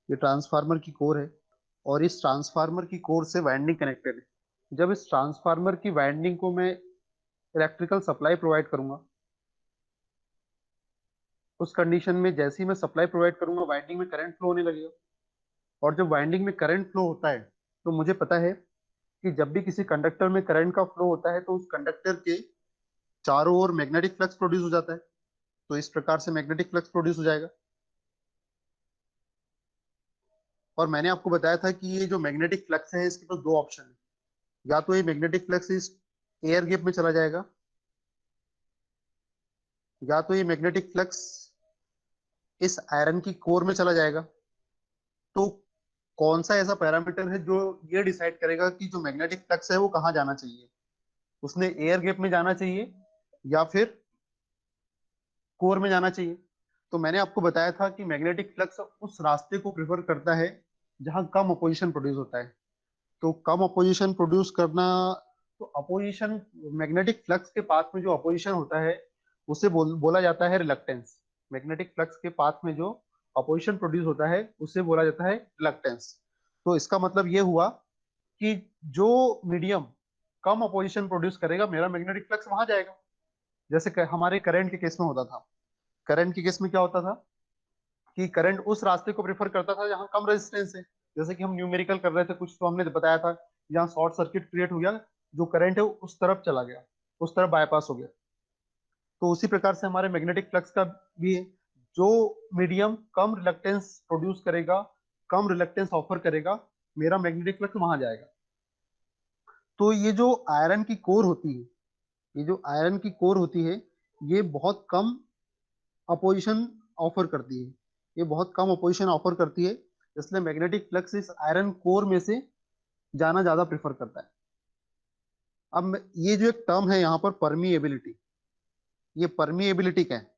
ये ट्रांसफार्मर की कोर है और इस ट्रांसफार्मर की कोर से वाइंडिंग कनेक्टेड है। जब इस ट्रांसफार्मर की वाइंडिंग को मैं इलेक्ट्रिकल सप्लाई प्रोवाइड करूंगा, उस कंडीशन में जैसे ही मैं सप्लाई प्रोवाइड करूंगा वाइंडिंग में करंट फ्लो होने लगेगा। और जब वाइंडिंग में करंट फ्लो होता है तो मुझे पता है कि जब भी किसी कंडक्टर में करंट का फ्लो होता है तो उस कंडक्टर के चारों ओर मैग्नेटिक फ्लक्स प्रोड्यूस हो जाता है। तो इस प्रकार से मैग्नेटिक फ्लक्स प्रोड्यूस हो जाएगा। और मैंने आपको बताया था कि ये जो मैग्नेटिक फ्लक्स है इसके पास दो ऑप्शन है। या तो ये मैग्नेटिक फ्लक्स इस एयर गैप में चला जाएगा, या तो ये मैग्नेटिक फ्लक्स इस आयरन की कोर में चला जाएगा। तो कौन सा ऐसा पैरामीटर है जो ये डिसाइड करेगा कि जो मैग्नेटिक फ्लक्स है वो कहाँ जाना चाहिए? उसने एयर गैप में जाना चाहिए या फिर कोर में जाना चाहिए? तो मैंने आपको बताया था कि मैग्नेटिक फ्लक्स उस रास्ते को प्रेफर करता है जहां कम अपोजिशन प्रोड्यूस होता है। तो कम अपोजिशन प्रोड्यूस करना, तो अपोजिशन, मैग्नेटिक फ्लक्स के पाथ में जो अपोजिशन होता है उसे बोला जाता है रिलक्टेंस। मैग्नेटिक फ्लक्स के पाथ में जो अपोजिशन प्रोड्यूस होता है उसे बोला जाता है रिलक्टेंस। तो इसका मतलब ये हुआ कि जो मीडियम कम अपोजिशन प्रोड्यूस करेगा मेरा मैग्नेटिक फ्लक्स वहां जाएगा। जैसे हमारे करंट के केस में होता था। करंट के केस में क्या होता था कि करंट उस रास्ते को प्रेफर करता था जहां कम रेजिस्टेंस है। जैसे कि हम न्यूमेरिकल कर रहे थे कुछ, तो हमने बताया था जहां शॉर्ट सर्किट क्रिएट हो गया, जो करंट है वो उस तरफ चला गया, उस तरफ बाईपास हो गया। तो उसी प्रकार से हमारे मैग्नेटिक फ्लक्स का भी है। जो मीडियम कम रिलक्टेंस प्रोड्यूस करेगा, कम रिलक्टेंस ऑफर करेगा, मेरा मैग्नेटिक फ्लक्स वहां जाएगा। तो ये जो आयरन की कोर होती है, ये जो आयरन की कोर होती है, ये बहुत कम अपोजिशन ऑफर करती है। ये बहुत कम अपोजिशन ऑफर करती है, इसलिए मैग्नेटिक फ्लक्स इस आयरन कोर में से जाना ज्यादा प्रेफर करता है। ये जो एक टर्म है यहाँ पर परमीएबिलिटी, ये परमीएबिलिटी क्या है?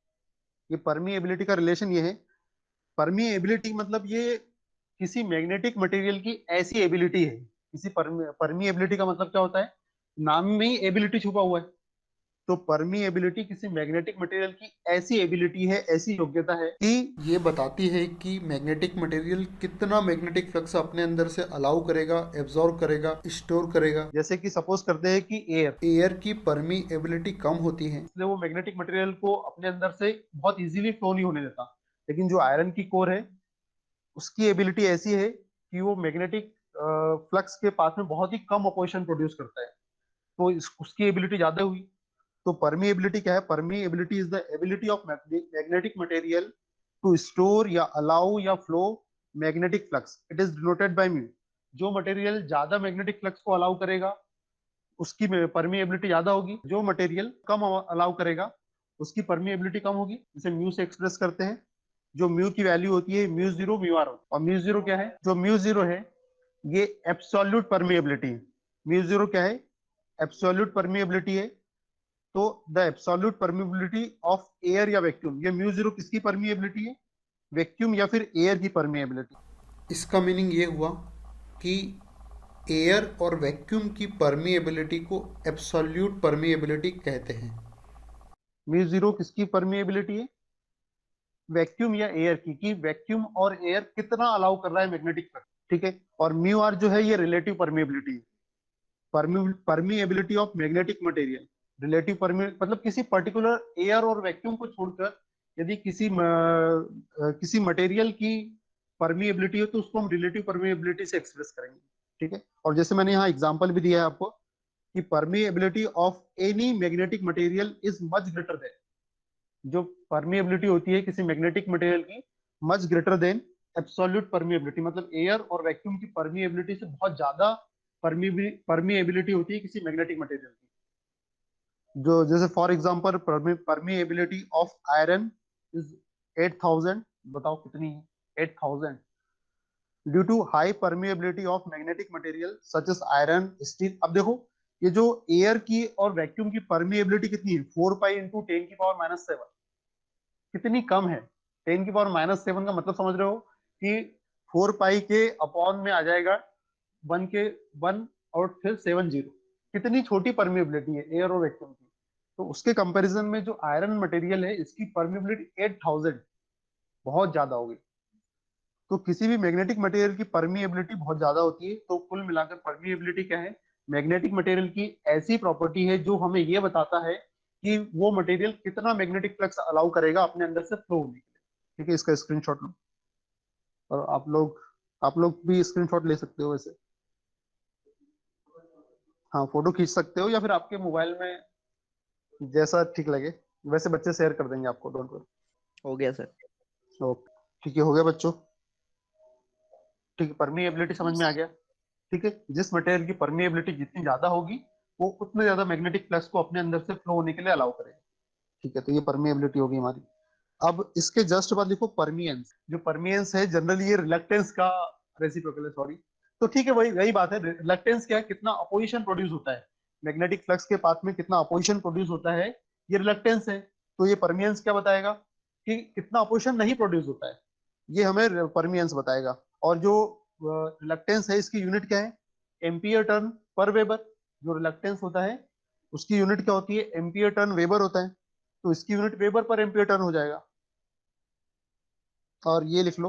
ये परमीएबिलिटी का रिलेशन ये है। परमीएबिलिटी मतलब ये किसी मैग्नेटिक मटेरियल की ऐसी एबिलिटी है। किसी परमीएबिलिटी का मतलब क्या होता है? नाम में ही एबिलिटी छुपा हुआ है। तो परमीएबिलिटी किसी मैग्नेटिक मटेरियल की ऐसी एबिलिटी है, ऐसी योग्यता है कि ये बताती है कि मैग्नेटिक मटेरियल कितना मैग्नेटिक फ्लक्स अपने अंदर से अलाउ करेगा, एब्जॉर्ब करेगा, स्टोर करेगा। जैसे कि सपोज करते हैं कि एयर एयर की परमीएबिलिटी कम होती है, इसलिए वो मैग्नेटिक मटेरियल को अपने अंदर से बहुत इजीली फ्लो नहीं होने देता। लेकिन जो आयरन की कोर है उसकी एबिलिटी ऐसी है कि वो मैग्नेटिक फ्लक्स के पास में बहुत ही कम अपोजिशन प्रोड्यूस करता है। तो उसकी एबिलिटी ज्यादा हुई। तो परमीएबिलिटी क्या है? Permeability is the ability of magnetic material to store या अलाउ या flow magnetic flux. It is denoted by mu. जो मटेरियल ज्यादा मैग्नेटिक फ्लक्स को अलाउ करेगा उसकी परमीएबिलिटी ज्यादा होगी, जो मटेरियल कम अलाउ करेगा उसकी परमीएबिलिटी कम होगी। इसे म्यू से एक्सप्रेस करते हैं। जो म्यू की वैल्यू होती है म्यू जीरो म्यू आर। और म्यू जीरो क्या है? जो म्यू जीरो है ये एब्सोल्यूट परमीएबिलिटी है। म्यू जीरो क्या है? एब्सोल्यूट परमीएबिलिटी है। तो the absolute permeability of air या वैक्यूम, ये म्यू जीरो किसकी परमिएबिलिटी है? वैक्यूम या फिर एयर की परमिएबिलिटी। इसका मीनिंग ये हुआ कि एयर और वैक्यूम की परमिएबिलिटी को एब्सोल्यूट परमिएबिलिटी कहते हैं। म्यू जीरो किसकी परमिएबिलिटी है? वैक्यूम या एयर की, कि वैक्यूम और एयर कितना अलाउ कर रहा है मैग्नेटिक फ्लक्स। ठीक है। और म्यू आर जो है ये रिलेटिव परमिएबिलिटी है। Permeability of magnetic material, relative परमी मतलब किसी पर्टिकुलर एयर और वैक्यूम को छोड़कर यदि किसी मटेरियल की परमिएबिलिटी हो तो उसको हम रिलेटिव परमिएबिलिटी से एक्सप्रेस करेंगे। ठीक है। और जैसे मैंने यहाँ एग्जांपल भी दिया है आपको कि permeability of any magnetic material is much greater than, जो परमिएबिलिटी होती है किसी मैग्नेटिक मटेरियल की, much greater than absolute permeability, मतलब एयर और वैक्यूम की परमिएबिलिटी से बहुत ज्यादा परमिएबिलिटी होती है किसी मैग्नेटिक मटेरियल की। जो जैसे for example permeability of iron is 8000। बताओ कितनी है? 8000। Due to high permeability of magnetic material such as iron steel. अब देखो ये जो एयर की और वैक्यूम की परमिएबिलिटी कितनी है? 4 पाई इंटू 10 की पावर -7। कितनी कम है? 10 की पावर -7 का मतलब समझ रहे हो कि 4 पाई के अपॉन में आ जाएगा 1 और फिर 7 जीरो। कितनी छोटी परमिएबिलिटी है एयर और वैक्यूम की। तो उसके कंपैरिजन में जो आयरन मटेरियल है इसकी परमिएबिलिटी 8000, बहुत ज्यादा हो गई। तो किसी भी मैग्नेटिक मटेरियल की परमिएबिलिटी बहुत ज्यादा होती है। तो कुल मिलाकर परमिएबिलिटी क्या है? मैग्नेटिक मटेरियल की ऐसी प्रॉपर्टी है जो हमें ये बताता है कि वो मटेरियल कितना मैग्नेटिक फ्लक्स अलाउ करेगा अपने अंदर से फ्लो होने के लिए। ठीक है, इसका स्क्रीनशॉट लो। और आप लोग भी स्क्रीनशॉट ले सकते हो वैसे। हाँ, फोटो खींच सकते हो या फिर आपके मोबाइल में जैसा ठीक लगे। वैसे बच्चे शेयर कर देंगे आपको, डोंट वरी। हो गया सर। ओके, ठीक है, हो गया बच्चों। ठीक है, परमिएबिलिटी समझ में आ गया। ठीक है, जिस मटेरियल की परमिएबिलिटी जितनी ज्यादा होगी वो उतने ज्यादा मैग्नेटिक फ्लक्स को अपने अंदर से फ्लो होने के लिए अलाउ करेगा। ठीक है, तो ये परमिएबिलिटी होगी हमारी। अब इसके जस्ट बाद लिखो परमियंस। जो परमियंस है जनरली ये रिलक्टेंस का रेसिप्रोकल है, सॉरी। तो ठीक है, वही वही बात है। रिलक्टेंस क्या है? कितना अपोजिशन प्रोड्यूस होता है मैग्नेटिक फ्लक्स के पाथ में, कितना अपोजिशन प्रोड्यूस होता है, ये रिलक्टेंस है। तो ये परमियंस क्या बताएगा कि कितना अपोजिशन नहीं प्रोड्यूस होता है, ये हमें परमियंस बताएगा। और जो रिलक्टेंस है इसकी यूनिट क्या है? एम्पियर टर्न पर वेबर। जो रिलक्टेंस होता है उसकी यूनिट क्या होती है? एम्पियर टर्न वेबर होता है। तो इसकी यूनिट वेबर पर एम्पियर टर्न हो जाएगा। और ये लिख लो।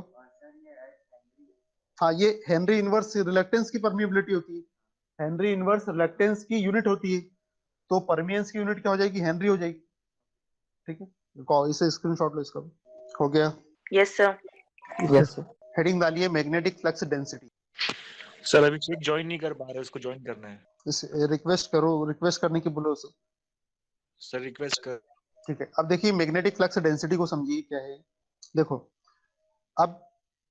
हाँ, ये हेनरी इनवर्स रिलक्टेंस की परमिएबिलिटी होती है। हेनरी इनवर्स रिलक्टेंस की यूनिट होती है। तो परमियंस की यूनिट क्या हो जाएगी? हेनरी हो जाएगी। ठीक है, इसे स्क्रीनशॉट लो इसका भी। हो गया। Yes sir. Yes sir. Heading डालिए मैग्नेटिक फ्लक्स डेंसिटी। सर अभिषेक ज्वाइन नहीं कर पा रहे, उसको ज्वाइन करना है। इस रिक्वेस्ट करो, रिक्वेस्ट करने की बोलो उसे। सर रिक्वेस्ट कर। ठीक है, अब देखिए मैग्नेटिक फ्लक्स डेंसिटी को समझिए क्या है। देखो, अब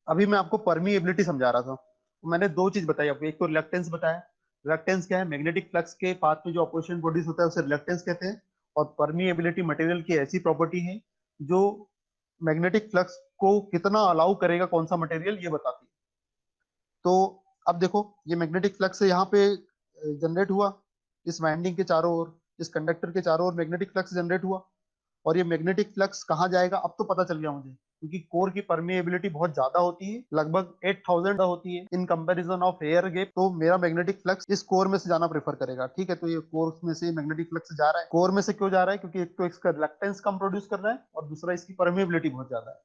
अभी मैं आपको परमिएबिलिटी समझा रहा था। मैंने दो चीज बताई आपको, एक तो रिलक्टेंस बताया। रिलक्टेंस क्या है? मैग्नेटिक फ्लक्स के पाथ में जो अपोजिशन प्रोड्यूस होता है उसे रिलक्टेंस कहते हैं। और परमिएबिलिटी मटेरियल की ऐसी प्रॉपर्टी है जो मैग्नेटिक फ्लक्स को कितना अलाउ करेगा कौन सा मटेरियल, ये बताती है। तो अब देखो, ये मैग्नेटिक फ्लक्स यहाँ पे जनरेट हुआ, इस वाइंडिंग के चारों ओर, इस कंडक्टर के चारों ओर मैग्नेटिक फ्लक्स जनरेट हुआ। और ये मैग्नेटिक फ्लक्स कहाँ जाएगा अब तो पता चल गया मुझे, क्योंकि कोर की परमिएबिलिटी बहुत ज्यादा होती है, लगभग 8000 होती है in comparison of air gap. तो मेरा मैग्नेटिक फ्लक्स इस कोर में से जाना प्रेफर करेगा। ठीक है, तो ये कोर में से मैग्नेटिक फ्लक्स जा रहा है। कोर में से क्यों जा रहा है? क्योंकि एक तो इसका रिलक्टेंस कम प्रोड्यूस कर रहा है और दूसरा इसकी परमिएबिलिटी बहुत ज्यादा है।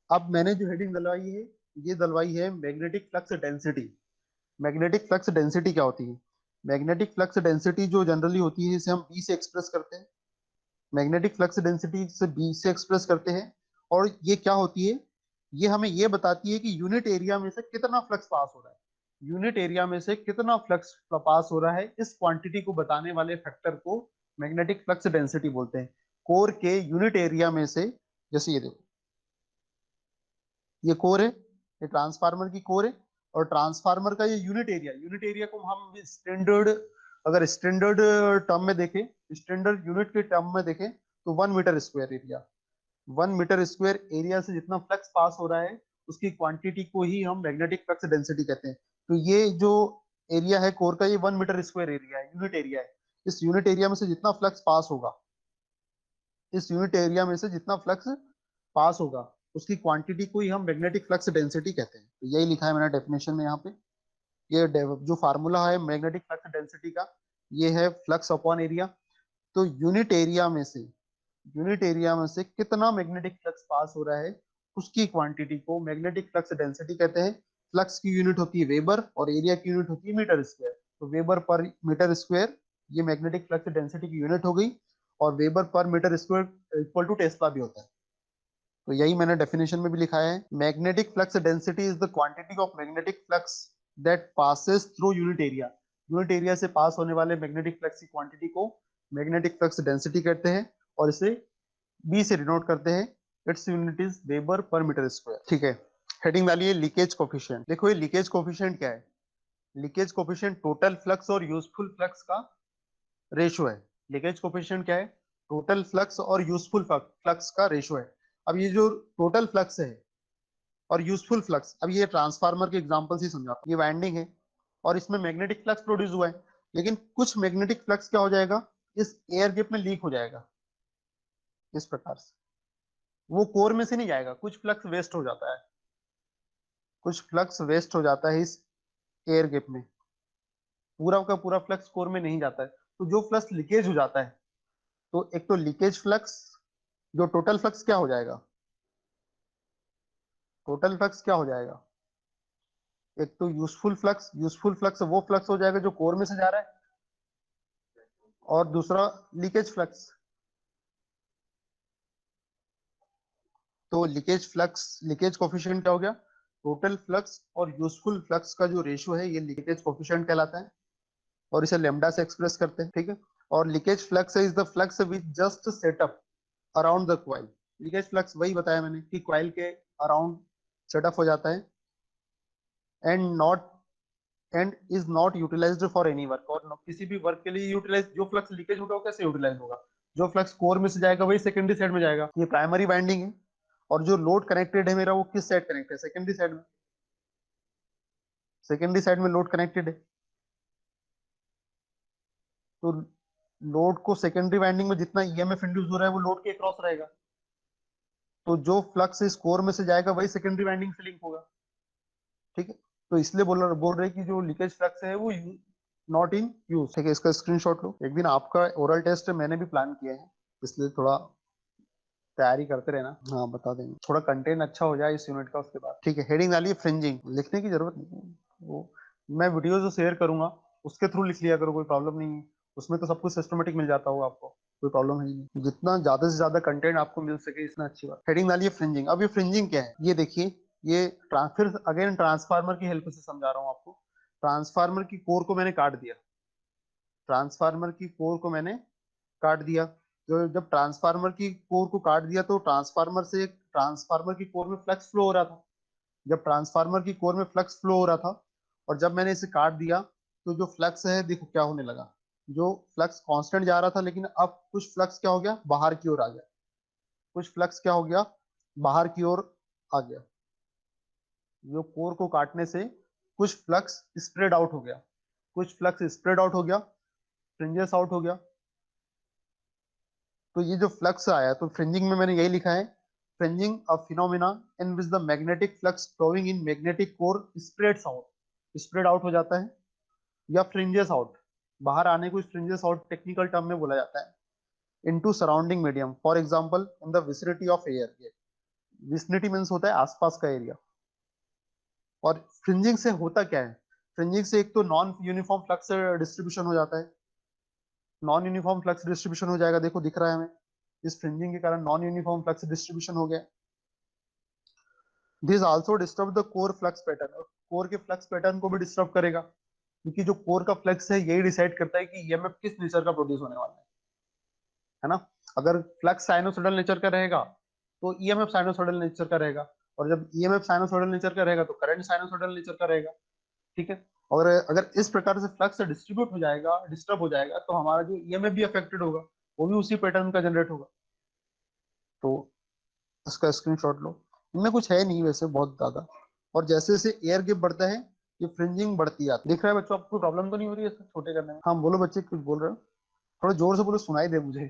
अब मैंने जो हेडिंग डलवाई है, ये डलवाई है magnetic flux density. Magnetic flux density क्या होती है? मैग्नेटिक फ्लक्स डेंसिटी जो जनरली होती है इसे हम बी से एक्सप्रेस करते हैं। मैग्नेटिक फ्लक्स डेंसिटी से बी से एक्सप्रेस करते हैं। और ये क्या होती है? ये हमें ये बताती है कि यूनिट एरिया में से कितना फ्लक्स पास हो रहा है। यूनिट एरिया में से कितना फ्लक्स पास हो रहा है, इस क्वांटिटी को बताने वाले फैक्टर को मैग्नेटिक फ्लक्स डेंसिटी बोलते हैं। कोर के यूनिट एरिया में से, जैसे ये देखो, ये कोर है, ये ट्रांसफार्मर की कोर है। और ट्रांसफार्मर का ये यूनिट एरिया को हम स्टैंडर्ड, अगर स्टैंडर्ड टर्म में देखें, स्टैंडर्ड यूनिट के टर्म में देखें, तो 1 metre square area, 1 metre square area से जितना फ्लक्स पास हो रहा है उसकी क्वांटिटी को ही हम मैग्नेटिक फ्लक्स डेंसिटी कहते हैं। तो ये जो एरिया है कोर का, ये 1 मीटर स्क्वायर एरिया है, यूनिट एरिया है। इस यूनिट एरिया में से जितना फ्लक्स पास होगा, इस यूनिट एरिया में से जितना फ्लक्स पास होगा उसकी क्वांटिटी को ही हम मैग्नेटिक फ्लक्स डेंसिटी कहते हैं। तो यही लिखा है मैंने डेफिनेशन में यहाँ पे। ये जो फार्मूला है मैग्नेटिक फ्लक्स डेंसिटी का, ये है फ्लक्स अपॉन एरिया। तो यूनिट एरिया में से कितना मैग्नेटिक फ्लक्स पास हो रहा है उसकी क्वांटिटी को मैग्नेटिक फ्लक्स डेंसिटी कहते हैं। फ्लक्स की यूनिट होती है वेबर और एरिया की यूनिट होती है मीटर स्क्वायर। तो वेबर पर मीटर स्क्वायर ये मैग्नेटिक फ्लक्स डेंसिटी की यूनिट हो गई। और weber per metre square equal to tesla भी होता है। तो यही मैंने डेफिनेशन में भी लिखा है। Magnetic flux density is the quantity of magnetic flux that passes through unit area. Unit area से पास होने वाले मैग्नेटिक फ्लक्स की क्वांटिटी को मैग्नेटिक फ्लक्स डेंसिटी कहते हैं। और इसे बी से डिनोट करते हैं। Its unit is weber per metre square. ठीक है, हेडिंग डालिए लीकेज कोफिशिएंट। देखो ये लीकेज कोफिशिएंट क्या है? लीकेज कोफिशिएंट टोटल फ्लक्स और यूजफुल फ्लक्स का रेशियो है। लीकेज कोफिशिएंट क्या है? टोटल फ्लक्स और यूजफुल फ्लक्स का रेशियो है। अब ये जो टोटल फ्लक्स है और यूजफुल फ्लक्स, अब ये ट्रांसफार्मर के एग्जांपल से समझा। ये वाइंडिंग है और इसमें मैग्नेटिक फ्लक्स प्रोड्यूस हुआ है, लेकिन कुछ मैग्नेटिक फ्लक्स क्या हो जाएगा, इस एयर गैप में लीक हो जाएगा इस प्रकार से। वो कोर में से नहीं जाएगा, कुछ फ्लक्स वेस्ट हो जाता है, कुछ फ्लक्स वेस्ट हो जाता है इस एयर गैप में। पूरा का पूरा फ्लक्स कोर में नहीं जाता है। तो जो फ्लक्स लीकेज हो जाता है, तो एक तो लीकेज फ्लक्स, जो टोटल फ्लक्स क्या हो जाएगा, टोटल फ्लक्स क्या हो जाएगा? एक तो यूजफुल फ्लक्स वो फ्लक्स हो जाएगा जो कोर में से जा रहा है, और दूसरा लीकेज फ्लक्स। तो लीकेज कोफिशिएंट क्या हो गया? टोटल फ्लक्स और यूजफुल फ्लक्स का जो रेशियो है ये लीकेज कोफिशिएंट कहलाता है, और इसे लेमडा से एक्सप्रेस करते हैं, ठीक है। और leakage flux is the flux which just set up around the coil. Leakage flux वही बताया मैंने कि कॉइल के अराउंड सेटअप हो जाता है, and not and is not utilised for any work, और किसी भी वर्क के लिए यूटिलाइज, जो फ्लक्स लीकेज होगा वो कैसे यूटिलाइज होगा? जो फ्लक्स कोर में से जाएगा वही सेकेंडरी साइड में जाएगा। ये प्राइमरी वाइंडिंग है, और जो लोड कनेक्टेड है मेरा वो किस साइड कनेक्ट है? सेकेंडरी साइड में। सेकेंडरी साइड में लोड कनेक्टेड है, तो लोड को सेकेंडरी वाइंडिंग में जितना ईएमएफ इंड्यूस हो रहा है वो लोड के क्रॉस रहेगा, तो जो फ्लक्स इस कोर में से जाएगा वही सेकेंडरी वाइंडिंग से लिंक होगा, ठीक है। तो इसलिए बोल रहे कि जो लीकेज फ्लक्स है वो नॉट इन यूज, ठीक है। इसका स्क्रीनशॉट लो। एक दिन आपका ओरल टेस्ट मैंने भी प्लान किया है, इसलिए थोड़ा तैयारी करते रहना। हाँ बता देंगे, थोड़ा कंटेंट अच्छा हो जाए इस यूनिट का उसके बाद, ठीक है। हेडिंग डालिए फ्रिंजिंग, लिखने की जरूरत नहीं है, वो मैं वीडियो जो शेयर करूंगा उसके थ्रू लिख लिया करो, कोई प्रॉब्लम नहीं है। उसमें तो सब कुछ सिस्टमेटिक मिल जाता होगा आपको, कोई प्रॉब्लम है ही नहीं। जितना ज्यादा से ज्यादा कंटेंट आपको मिल सके इतना अच्छी बात। हेडिंग डालिए फ्रिंजिंग। अब ये फ्रिंजिंग क्या है ये देखिए, ये फिर अगेन ट्रांसफार्मर की हेल्प से समझा रहा हूँ आपको। ट्रांसफार्मर की कोर को मैंने काट दिया, ट्रांसफार्मर की कोर को मैंने काट दिया। जो जब ट्रांसफार्मर की कोर को काट दिया तो ट्रांसफार्मर की कोर में फ्लक्स फ्लो हो रहा था। जब ट्रांसफार्मर की कोर में फ्लक्स फ्लो हो रहा था और जब मैंने इसे काट दिया तो जो फ्लक्स है देखो क्या होने लगा। जो फ्लक्स कांस्टेंट जा रहा था, लेकिन अब कुछ फ्लक्स क्या हो गया, बाहर की ओर आ गया। कुछ फ्लक्स क्या हो गया, बाहर की ओर आ गया। जो कोर को काटने से कुछ फ्लक्स स्प्रेड आउट हो गया, कुछ फ्लक्स स्प्रेड आउट हो गया, फ्रिंजेस आउट हो गया। तो ये जो फ्लक्स आया, तो फ्रिंजिंग में मैंने यही लिखा है, fringing a phenomena in which the magnetic flux flowing in magnetic core spreads out, spread out हो जाता है, या फ्रिंजेस आउट, बाहर आने को फ्रिंजेस आउट टेक्निकल टर्म में बोला जाता है, into surrounding medium, for example in the vicinity of air. Vicinity means होता है आसपास का एरिया। और फ्रिंजिंग से होता क्या है, फ्रिंजिंग से एक तो नॉन यूनिफॉर्म फ्लक्स डिस्ट्रीब्यूशन हो जाता है, नॉन यूनिफॉर्म फ्लक्स डिस्ट्रीब्यूशन हो जाएगा, देखो दिख रहा है हमें, इस फ्रिंजिंग के कारण नॉन यूनिफॉर्म फ्लक्स डिस्ट्रीब्यूशन हो गया। This also disturb the core flux pattern, और कोर के फ्लक्स पैटर्न को भी डिस्टर्ब करेगा, क्योंकि जो कोर का फ्लक्स है यही डिसाइड करता है कि ईएमएफ किस नेचर का प्रोड्यूस होने वाला है ना। अगर फ्लक्स साइनोसोडल नेचर का रहेगा तो ईएमएफ साइनोसोडल नेचर का रहेगा, और जब ईएमएफ साइनोसोडल नेचर का रहेगा तो करंट साइनोसोडल नेचर का रहेगा, ठीक है। और अगर इस प्रकार से फ्लक्स डिस्ट्रीब्यूट हो जाएगा, डिस्टर्ब हो जाएगा, तो हमारा जो ईएमएफ भी अफेक्टेड होगा, वो भी उसी पैटर्न का जनरेट होगा। तो इसका स्क्रीनशॉट लो। इनमें कुछ है नहीं वैसे बहुत ज्यादा, और जैसे जैसे एयर गैप बढ़ता है ये फ्रिंजिंग बढ़ती आती है। दिख रहा है बच्चों, आपको प्रॉब्लम तो नहीं हो रही है इसको छोटे करने में? हाँ बोलो बच्चे, कुछ बोल रहे हो? थोड़ा जोर से बोलो, सुनाई दे मुझे।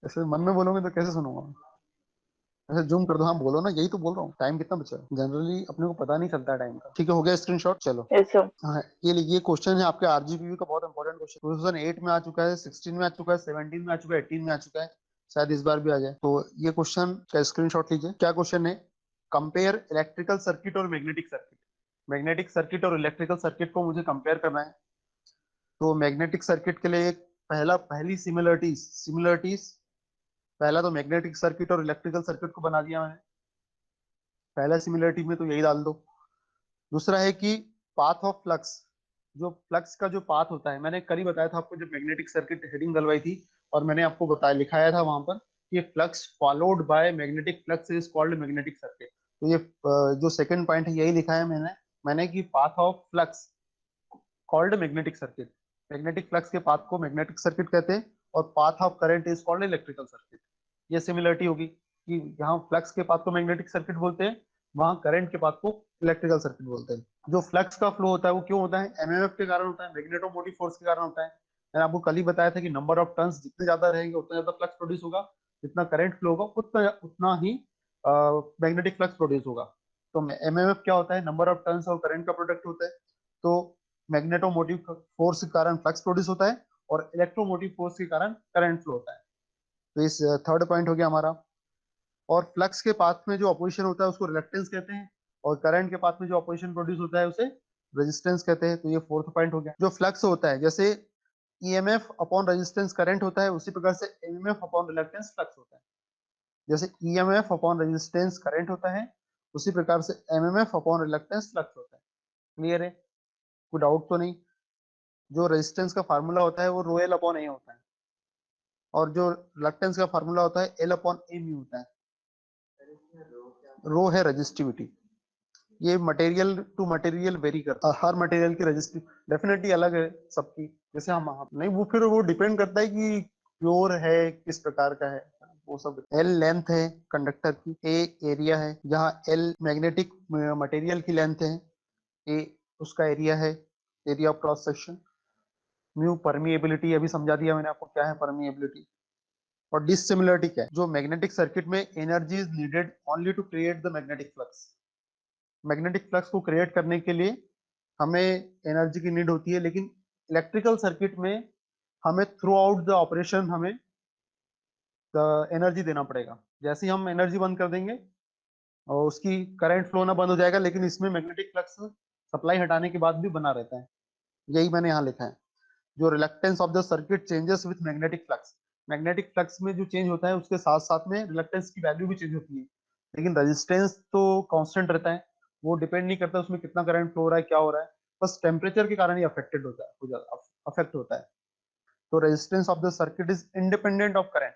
ऐसे मन में बोलोगे तो कैसे सुनूंगा? ऐसे जूम कर दो, हाँ बोलो ना, यही तो बोल रहा हूँ। टाइम कितना बचा है? जनरली अपने को पता नहीं चलता टाइम का, ठीक है। हो गया स्क्रीनशॉट, चलो। Yes sir. हाँ, ये क्वेश्चन है आपके आरजीपीवी का, बहुत इंपॉर्टेंट क्वेश्चन। 2008 में आ चुका है, 16 में आ चुका है, 17 में आ चुका है, 18 में आ चुका है, शायद इस बार भी आ जाए। तो ये क्वेश्चन का स्क्रीनशॉट लीजिए। क्या क्वेश्चन है? कंपेयर इलेक्ट्रिकल सर्किट और मैग्नेटिक सर्किट। मैग्नेटिक सर्किट और इलेक्ट्रिकल सर्किट को मुझे कंपेयर करना है। तो मैग्नेटिक सर्किट के लिए एक पहली सिमिलरिटीज, पहला तो मैग्नेटिक सर्किट और इलेक्ट्रिकल सर्किट को बना दिया मैंने, पहला सिमिलरिटी में तो यही डाल दो। दूसरा है कि पाथ ऑफ फ्लक्स, जो फ्लक्स का जो पाथ होता है, मैंने कल ही बताया था आपको जब मैग्नेटिक सर्किट हेडिंग डलवाई थी, और मैंने आपको बताया, लिखाया था वहां पर कि flux followed by magnetic flux is called magnetic circuit. तो ये जो सेकंड पॉइंट है यही लिखा है मैंने मैंने कि path of flux called magnetic circuit, magnetic flux के पाथ को मैग्नेटिक सर्किट कहते हैं, और path of current is called electrical circuit. ये सिमिलरिटी होगी कि यहाँ फ्लक्स के पाथ को मैग्नेटिक सर्किट बोलते हैं, वहां करंट के पाथ को इलेक्ट्रिकल सर्किट बोलते हैं। जो फ्लक्स का फ्लो होता है वो क्यों होता है? एमएमएफ के कारण होता है, मैग्नेटोमोटिव फोर्स के कारण होता है। मैंने आपको कल ही बताया था कि नंबर ऑफ टर्न्स जितने ज्यादा रहेंगे उतना ज्यादा फ्लक्स प्रोड्यूस होगा, जितना करंट फ्लो होगा उतना उतना ही मैग्नेटिक फ्लक्स प्रोड्यूस होगा। तो एमएमएफ क्या होता है? नंबर ऑफ टर्न्स और करंट का प्रोडक्ट होता है। तो मैग्नेटोमोटिव फोर्स के कारण फ्लक्स प्रोड्यूस होता है, और इलेक्ट्रोमोटिव फोर्स के कारण करंट फ्लो होता है। तो इस थर्ड पॉइंट हो गया हमारा। और फ्लक्स के पाथ में जो अपोजिशन होता है उसको रिलक्टेंस कहते हैं, और करंट के पाथ में जो अपोजिशन प्रोड्यूस होता है उसे रेजिस्टेंस कहते हैं। तो ये फोर्थ पॉइंट हो गया। जो फ्लक्स होता है, जैसे ईएमएफ अपॉन रेजिस्टेंस करंट होता है, उसी प्रकार से एमएमएफ अपॉन रिलक्टेंस फ्लक्स होता है। जैसे ईएमएफ अपॉन रेजिस्टेंस करंट होता है, उसी प्रकार से एमएमएफ अपॉन रिलक्टेंस फ्लक्स होता है। क्लियर है? कोई डाउट तो नहीं? जो रेजिस्टेंस का फार्मूला होता है वो रो एल अपॉन ए होता है, और जो रिलक्टेंस का फार्मूला होता है एल अपॉन ए म्यू होता है। रो है रेजिस्टिविटी। ये मटेरियल टू मटेरियल वेरी करता है, हर मटेरियल की रेजिस्टिव डेफिनेटली अलग है सबकी। जैसे हम नहीं, वो फिर वो डिपेंड करता है कि प्योर है किस प्रकार का है, वो सब। एल लेंथ है कंडक्टर की, ए एरिया है, जहाँ एल मैग्नेटिक मटेरियल की लेंथ है, ए उसका एरिया है, area of cross section. Mu permeability, अभी समझा दिया मैंने आपको क्या है परमिएबिलिटी। और डिसिमिलरिटी क्या है? जो मैग्नेटिक सर्किट में energy is needed only to create the magnetic flux. Magnetic flux को क्रिएट करने के लिए हमें एनर्जी की नीड होती है, लेकिन इलेक्ट्रिकल सर्किट में हमें थ्रू आउट द ऑपरेशन हमें एनर्जी देना पड़ेगा। जैसे ही हम एनर्जी बंद कर देंगे और उसकी करंट फ्लो ना बंद हो जाएगा, लेकिन इसमें मैग्नेटिक फ्लक्स सप्लाई हटाने के बाद भी बना रहता है। यही मैंने यहाँ लिखा है। जो reluctance of the circuit changes with magnetic flux. Magnetic flux में जो चेंज होता है उसके साथ साथ में रिलक्टेंस की वैल्यू भी चेंज होती है, लेकिन रेजिस्टेंस तो कांस्टेंट रहता है। वो डिपेंड नहीं करता उसमें कितना करंट फ्लो हो रहा है, क्या हो रहा है, बस टेम्परेचर के कारण ही अफेक्टेड होता है, अफेक्ट होता है। तो resistance of the circuit is independent of current.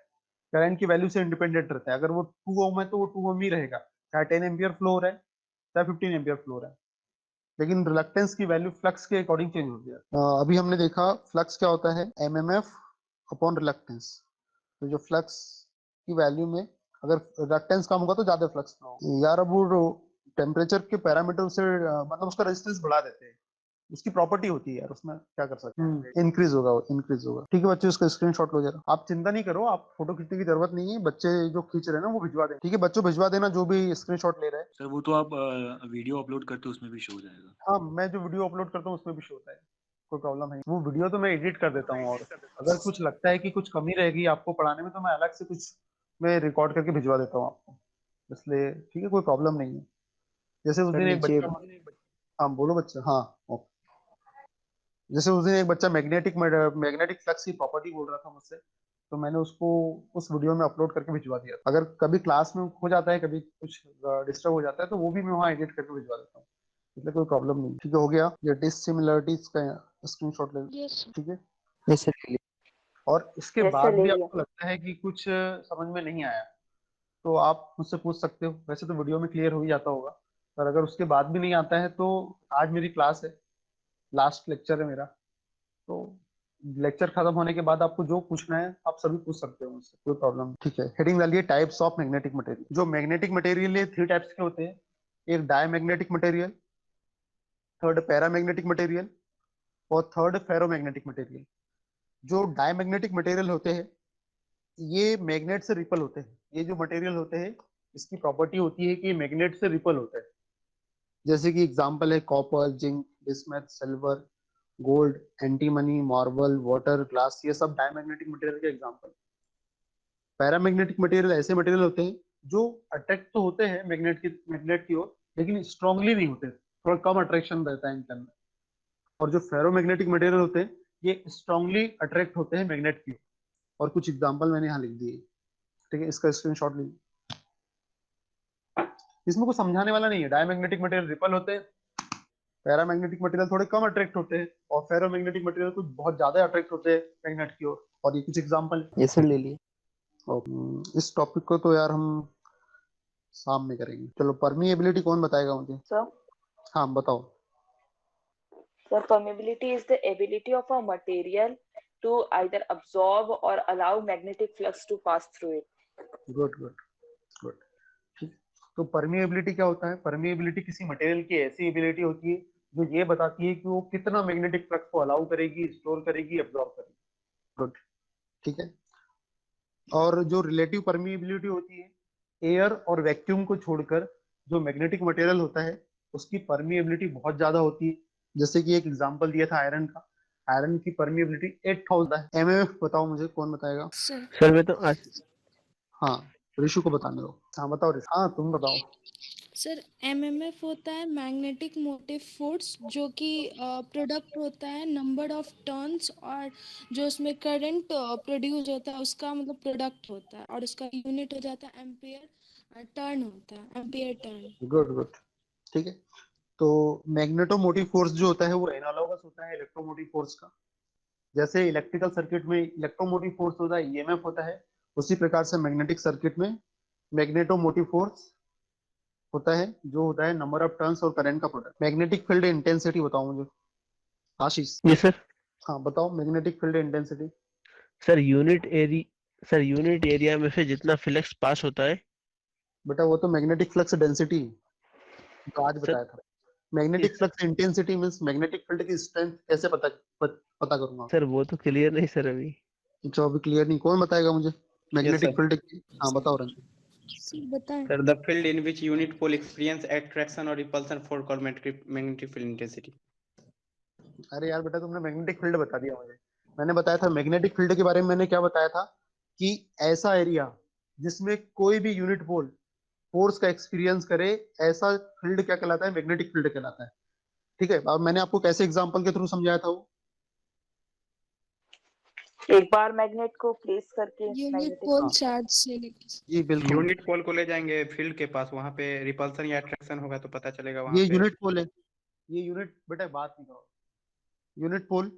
Current की वैल्यू से इंडिपेंडेंट रहता है। अगर वो 2 ओम है तो वो 2 ओम ही रहेगा, चाहे 10 एम्पियर फ्लो हो रहा है, चाहे 15 एम्पियर फ्लो हो रहा है। लेकिन रिलक्टेंस की वैल्यू फ्लक्स के अकॉर्डिंग चेंज होती है। अभी हमने देखा फ्लक्स क्या होता है, एमएमएफ अपॉन रिलक्टेंस। तो जो फ्लक्स की वैल्यू में अगर रिलक्टेंस कम होगा तो ज्यादा फ्लक्स फ्लो होगा। यार अब वो टेम्परेचर के पैरामीटर से मतलब उसका रेजिस्टेंस बढ़ा देते हैं, उसकी प्रॉपर्टी होती है यार, उसमें क्या कर सकते हैं। इंक्रीज होगा, वो इंक्रीज होगा। ठीक है बच्चे, उसका स्क्रीनशॉट लो जरा। आप चिंता नहीं करो, आप फोटो खींचने की जरूरत नहीं है। बच्चे जो खींच रहे हैं ना वो भिजवा दें। ठीक है बच्चों, भिजवा देना जो भी स्क्रीनशॉट ले रहे हैं। सर वो तो आप वीडियो अपलोड करते हो उसमें भी शो हो जाएगा। हाँ, मैं जो वीडियो अपलोड करता हूँ उसमें भी शो होता है, कोई प्रॉब्लम है। वो वीडियो तो मैं एडिट कर देता हूँ, और अगर कुछ लगता है कि कुछ कमी रहेगी आपको पढ़ाने में तो मैं अलग से कुछ मैं रिकॉर्ड करके भिजवा देता हूँ आपको, इसलिए ठीक है, कोई प्रॉब्लम नहीं है। जैसे उस सर दिन एक नीचे बच्चा, हाँ बोलो बच्चा, हाँ ओके। जैसे उस दिन एक बच्चा मैग्नेटिक मैग्नेटिक फ्लक्स की प्रॉपर्टी बोल रहा था मुझसे, तो मैंने उसको उस वीडियो में अपलोड करके भिजवा दिया। अगर कभी क्लास में हो जाता है, कभी कुछ डिस्टर्ब हो जाता है, तो वो भी मैं वहाँ एडिट करके भिजवा देता हूँ, इसलिए कोई प्रॉब्लम नहीं। ठीक है, हो गया ये डिसिमिलरिटीज का स्क्रीनशॉट ले। ठीक है, यस सर ले और इसके यस बाद सर, ले भी लिया। आपको लगता है कि कुछ समझ में नहीं आया तो आप मुझसे पूछ सकते हो। वैसे तो वीडियो में क्लियर हो ही जाता होगा, पर अगर उसके बाद भी नहीं आता है तो आज मेरी क्लास है, लास्ट लेक्चर है मेरा, तो लेक्चर खत्म होने के बाद आपको जो पूछना है आप सभी पूछ सकते हो मुझसे, कोई प्रॉब्लम नहीं। ठीक है, हेडिंग डालिए टाइप्स ऑफ मैग्नेटिक मटेरियल। जो मैग्नेटिक मटेरियल है 3 टाइप्स के होते हैं। एक diamagnetic material, third paramagnetic material, और थर्ड फेरोमैग्नेटिक मटेरियल। जो डायमैग्नेटिक मटेरियल होते हैं ये मैग्नेट से रिपल होते हैं। ये जो मटेरियल होते हैं इसकी प्रॉपर्टी होती है कि मैग्नेट से रिपल होते हैं। जैसे कि एग्जांपल है copper, zinc, bismuth, silver, gold, antimony, marble, water, glass, ये सब डायमैग्नेटिक मटेरियल के एग्जांपल। पैरामैग्नेटिक मटेरियल ऐसे मटेरियल होते हैं जो अट्रैक्ट तो होते हैं मैग्नेट की ओर, लेकिन स्ट्रांगली नहीं होते, थोड़ा कम अट्रैक्शन रहता है इनके अंदर। और जो फेरोमैग्नेटिक मटेरियल होते हैं ये स्ट्रांगली अट्रैक्ट होते हैं मैग्नेट की ओर, और कुछ एग्जांपल मैंने यहाँ लिख दिए। ठीक है, इसका स्क्रीनशॉट लीजिए। इसमें कुछ समझाने वाला नहीं है। डायमैग्नेटिक मटेरियल रिपल होते हैं, पैरामैग्नेटिक मटेरियल थोड़े कम अट्रैक्ट होते हैं, और फेरोमैग्नेटिक मटेरियल कुछ बहुत ज्यादा अट्रैक्ट होते हैं मैग्नेट की ओर। और ये कुछ एग्जांपल। यस सर ले लिए। इस टॉपिक को तो यार हम शाम में करेंगे। चलो, परमीएबिलिटी कौन बताएगा मुझे? सर, हाँ बताओ। permeability is the ability of a material to either absorb or allow magnetic flux to pass through it. Good good good. ठीक, तो परमीएबिलिटी क्या होता है? परमीएबिलिटी किसी मटेरियल की ऐसी एबिलिटी होती है जो ये बताती है कि वो कितना मैग्नेटिक फ्लक्स को अलाउ करेगी, स्टोर करेगी, एब्जॉर्ब करेगी। गुड, ठीक है। और जो रिलेटिव परमीएबिलिटी होती है, एयर और वैक्यूम को छोड़कर जो मैग्नेटिक मटेरियल होता है उसकी परमीएबिलिटी बहुत ज्यादा होती है। जैसे कि एक एग्जांपल दिया था आयरन का, आयरन की परमीएबिलिटी 8000 है। एमएफ बताओ मुझे, कौन बताएगा? सर मैं तो हाँ, ऋषु को बताने दो। हाँ बताओ ऋषु। हाँ तुम बताओ। सर एमएमएफ होता है मैग्नेटिक मोटिव फोर्स, जो कि प्रोडक्ट होता है नंबर ऑफ टर्न्स, और जो उसमें करंट प्रोड्यूस होता है उसका मतलब प्रोडक्ट होता है, और उसका यूनिट हो जाता है एम्पियर टर्न, होता है एम्पियर टर्न। Good good. ठीक है। तो मैग्नेटोमोटिव फोर्स जो होता है वो एनालॉगस होता है इलेक्ट्रोमोटिव फोर्स का। जैसे इलेक्ट्रिकल सर्किट में इलेक्ट्रोमोटिव फोर्स होता है, ईएमएफ होता है, उसी प्रकार से मैग्नेटिक सर्किट में मैग्नेटोमोटिव फोर्स होता है, जो होता है नंबर ऑफ टर्न्स और करंट का प्रोडक्ट। मैग्नेटिक फील्ड इंटेंसिटी बताओ मुझे आशीष। ये सर। हाँ बताओ magnetic field intensity. Sir unit area में से जितना फ्लक्स पास होता है। बेटा वो तो मैग्नेटिक फ्लक्स डेंसिटी तो आज सर बताया था। मैग्नेटिक इस flux intensity means magnetic field की स्ट्रेंथ कैसे पता करूंगा। सर वो तो क्लियर नहीं सर अभी। जो अभी क्लियर नहीं, कौन बताएगा मुझे Yes, मैग्नेटिक sir. फील्ड की। हाँ बताओ रंजन। सर बताएं। Sir, the field in which unit pole experience attraction or repulsion for called magnetic field intensity. अरे यार बेटा तुमने मैग्नेटिक फील्ड बता दिया मुझे। मैंने बताया था मैग्नेटिक फील्ड के बारे में, मैंने क्या बताया था कि ऐसा एरिया जिसमें कोई भी यूनिट पोल फोर्स का एक्सपीरियंस करे, ऐसा फील्ड क्या कहलाता है, मैग्नेटिक फील्ड कहलाता है। ठीक है। अब मैंने आपको कैसे एग्जांपल के थ्रू समझाया था वो। एक बार मैग्नेट को प्लेस करके यूनिट मैग्नेटिक पोल हाँ चार्ज से लेके। जी बिल्कुल। यूनिट पोल को ले जाएंगे फील्ड के पास, वहां पे रिपल्सन या अट्रैक्शन होगा तो पता चलेगा वहां ये पे। यूनिट पोल है, ये यूनिट, बेटा बात नहीं करो। यूनिट पोल,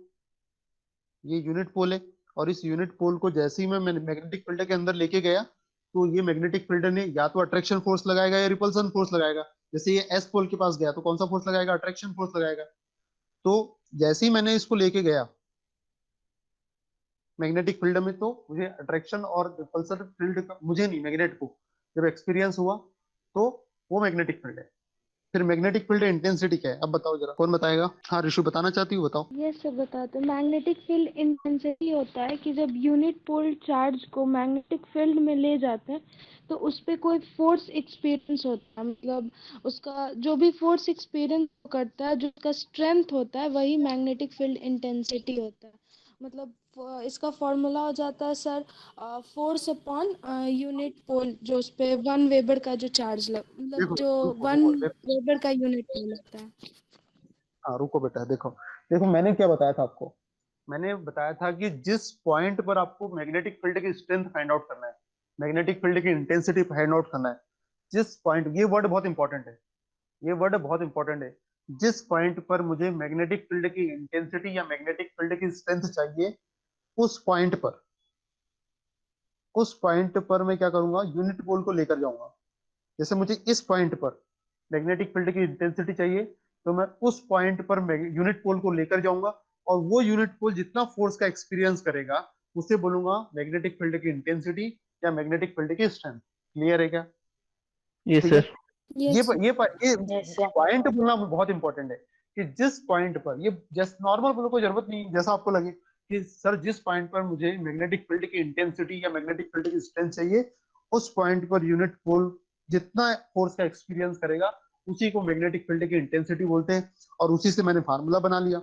ये यूनिट पोल है, और इस यूनिट पोल को जैसे ही मैं मैग्नेटिक फील्ड के अंदर लेके गया, तो ये मैग्नेटिक फील्ड ने या तो अट्रैक्शन फोर्स लगाएगा या रिपल्सन फोर्स लगाएगा। जैसे ये एस पोल के पास गया तो कौन सा फोर्स लगाएगा, अट्रैक्शन फोर्स लगाएगा। तो जैसे ही मैंने इसको लेके गया मैग्नेटिक फील्ड में, तो मुझे अट्रैक्शन और रिपल्सन फील्ड का, मुझे नहीं मैग्नेट को जब एक्सपीरियंस हुआ, तो वो मैग्नेटिक फील्ड है। फिर मैग्नेटिक फील्ड इंटेंसिटी क्या है, अब बताओ जरा, कौन बताएगा। हाँ ऋषु बताना चाहती हूँ, बताओ। ये सब बताते हैं। मैग्नेटिक फील्ड इंटेंसिटी होता है कि जब यूनिट पोल चार्ज को मैग्नेटिक फील्ड में ले जाते हैं तो उस पे कोई फोर्स एक्सपीरियंस होता है, मतलब उसका जो भी फोर्स एक्सपीरियंस करता है, जो उसका स्ट्रेंथ होता है, वही मैग्नेटिक फील्ड इंटेंसिटी होता है। मतलब इसका फॉर्मूला हो जाता है सर, फोर्स अपॉन यूनिट पोल, जो उस पे 1 वेबर का जो चार्ज मतलब देखो जो रुको 1 रुको वेबर का यूनिट पोल होता है। हाँ रुको बेटा, देखो देखो मैंने क्या बताया था आपको। मैंने बताया था कि जिस पॉइंट पर आपको मैग्नेटिक फील्ड की स्ट्रेंथ फाइंड आउट करना है, मैग्नेटिक फील्ड की इंटेंसिटी फाइंड आउट करना है, जिस पॉइंट, ये वर्ड बहुत इंपॉर्टेंट है, ये वर्ड बहुत इंपॉर्टेंट है, जिस पॉइंट पर मुझे मैग्नेटिक फील्ड की इंटेंसिटी या मैग्नेटिक फील्ड की स्ट्रेंथ चाहिए, उस पॉइंट पर, उस पॉइंट पर मैं क्या करूंगा, यूनिट पोल को लेकर जाऊंगा। जैसे मुझे इस पॉइंट पर मैग्नेटिक फील्ड की इंटेंसिटी चाहिए, तो मैं उस पॉइंट पर यूनिट पोल को लेकर जाऊंगा, और वो यूनिट पोल जितना फोर्स का एक्सपीरियंस करेगा उसे बोलूंगा मैग्नेटिक फील्ड की इंटेंसिटी या मैग्नेटिक फील्ड की स्ट्रेंथ। क्लियर है क्या। ये ठीक है। सर। ये यस ये Yes, पॉइंट बोलना बहुत इंपॉर्टेंट है, कि जिस पॉइंट पर, ये जस्ट नॉर्मल बोलो, कोई जरूरत नहीं जैसा आपको लगे कि सर जिस पॉइंट पर मुझे मैग्नेटिक फील्ड की इंटेंसिटी या मैग्नेटिक फील्ड की स्ट्रेंथ चाहिए, उस पॉइंट पर यूनिट पोल जितना फोर्स का एक्सपीरियंस करेगा उसी को मैग्नेटिक फील्ड की इंटेंसिटी बोलते हैं। और उसी से मैंने फार्मूला बना लिया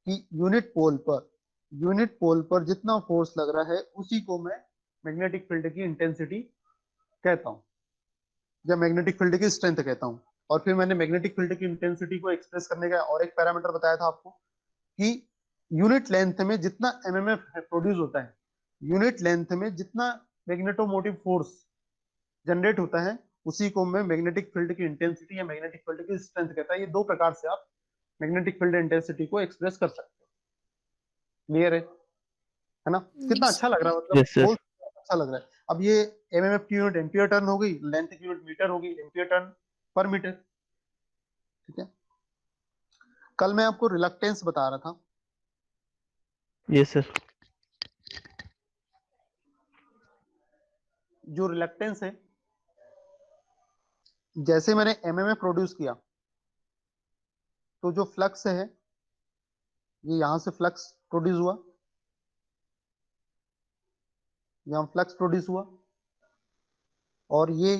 कि यूनिट पोल पर जितना फोर्स लग रहा है उसी को मैं मैग्नेटिक फील्ड की इंटेंसिटी कहता हूँ, या मैग्नेटिक फील्ड की स्ट्रेंथ कहता हूँ। और फिर मैंने मैग्नेटिक फील्ड की इंटेंसिटी को एक्सप्रेस करने का और एक पैरामीटर बताया था आपको, कि यूनिट लेंथ में जितना एमएमएफ प्रोड्यूस होता है, यूनिट लेंथ में जितना मैग्नेटोमोटिव फोर्स जनरेट होता है, उसी को मैं मैग्नेटिक फील्ड की इंटेंसिटी या मैग्नेटिक फील्ड की स्ट्रेंथ कहता है। ये दो प्रकार से आप मैग्नेटिक फील्ड इंटेंसिटी को एक्सप्रेस कर सकते हो। क्लियर है ना। कितना यस। अच्छा लग रहा है, मतलब यस सर। बहुत अच्छा लग रहा है। अब ये एमएमएफ की यूनिट एम्पियर टर्न हो गई, लेंथ की यूनिट मीटर होगी, एम्पियर टर्न पर मीटर। ठीक है। कल मैं आपको रिलक्टेंस बता रहा था, ये सर। जो रिलक्टेंस है, जैसे मैंने एमएमएफ प्रोड्यूस किया, तो जो फ्लक्स है, ये यहां से फ्लक्स प्रोड्यूस हुआ, यहां फ्लक्स प्रोड्यूस हुआ, और ये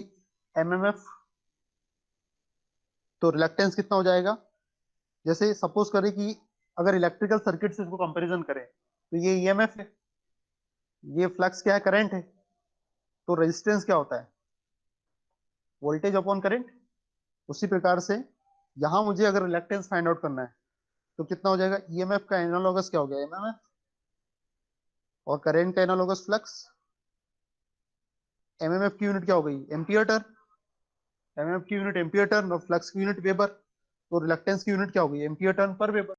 एमएमएफ, तो रिलक्टेंस कितना हो जाएगा। जैसे सपोज करें कि अगर इलेक्ट्रिकल सर्किट से इसको कंपैरिजन करें, तो ये ईएमएफ है, ये फ्लक्स क्या है, करंट है। तो रेजिस्टेंस क्या होता है? Voltage upon current. उसी प्रकार से यहां मुझे अगर रिलक्टेंस फाइंड आउट करना है तो कितना हो जाएगा? ईएमएफ का एनालोगस क्या हो गया? एमएमएफ। और करंट का एनालोगस फ्लक्स। एमएमएफ की यूनिट क्या हो गई? Ampere turn. एमएमएफ की यूनिट एम्पियर टर्न और फ्लक्स की यूनिट वेबर। तो रिलक्टेंस की यूनिट क्या हो गई? एम्पियर टर्न पर वेबर।